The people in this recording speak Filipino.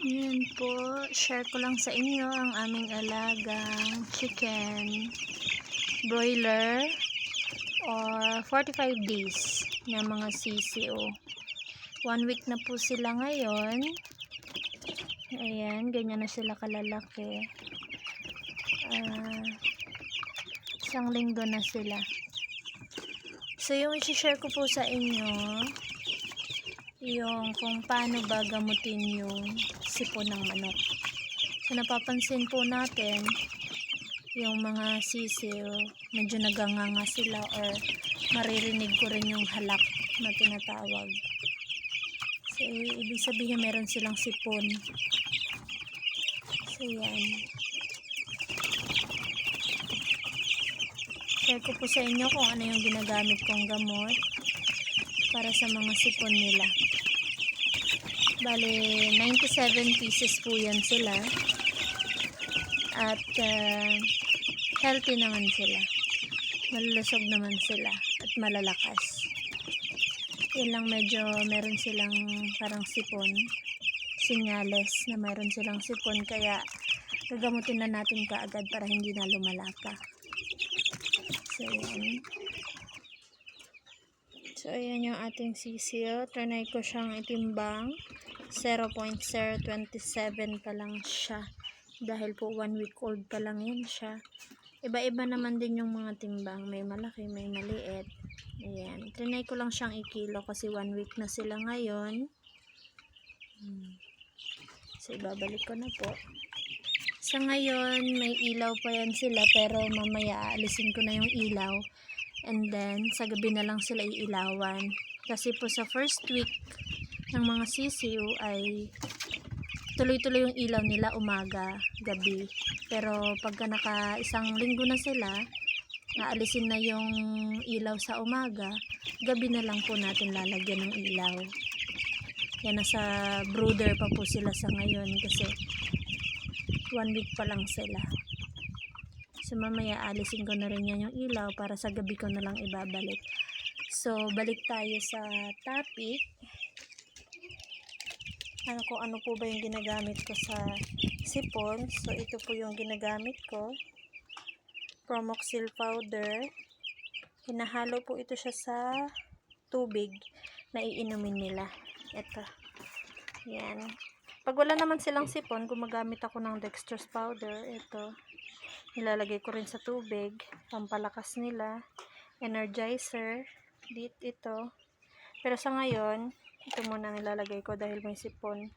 Ngayon po, share ko lang sa inyo ang aming alagang chicken, broiler, or 45 days na mga CCO. 1 week na po sila ngayon. Ayan, ganyan na sila kalalaki. 1 linggo na sila. So, yung i-share ko po sa inyo, yung kung paano ba gamutin yung sipon ng manok. So napapansin po natin yung mga sisiw, medyo naganganga sila or maririnig ko rin yung halak na tinatawag. So ibig sabihin meron silang sipon. So yan. Share ko po sa inyo kung ano yung ginagamit kong gamot para sa mga sipon nila. Bale, 97 pieces po yan sila. At healthy naman sila. Malulusog naman sila. At malalakas. Yun lang, medyo meron silang parang sipon. Sinyales na meron silang sipon. Kaya gagamutin na natin kaagad para hindi na lumala pa. So, yan. So, ayan yung ating sisiyo. Trinay ko siyang itimbang. 0.027 pa lang siya. Dahil po 1 week old pa lang yan siya. Iba-iba naman din yung mga timbang. May malaki, may maliit. Ayan. Trinay ko lang siyang ikilo kasi 1 week na sila ngayon. So, ibabalik ko na po. Sa ngayon, may ilaw pa yan sila pero mamaya aalisin ko na yung ilaw. And then, sa gabi na lang sila iilawan. Kasi po sa first week ng mga sisiw ay tuloy-tuloy yung ilaw nila umaga, gabi. Pero pagka naka 1 linggo na sila, naalisin na yung ilaw sa umaga, gabi na lang po natin lalagyan ng ilaw. Yan, nasa brooder pa po sila sa ngayon kasi 1 week pa lang sila. So mamaya alisin ko na rin yan yung ilaw para sa gabi ko na lang ibabalik. So balik tayo sa topic. Kung ano po ba yung ginagamit ko sa sipon. So ito po yung ginagamit ko. Promoxil powder. Hinahalo po ito siya sa tubig na iinumin nila. Ito. Yan. Pag wala naman silang sipon, gumagamit ako ng dextrose powder. Ito. Nilalagay ko rin sa tubig, pampalakas nila, energizer, ito. Pero sa ngayon, ito muna nilalagay ko dahil may sipon.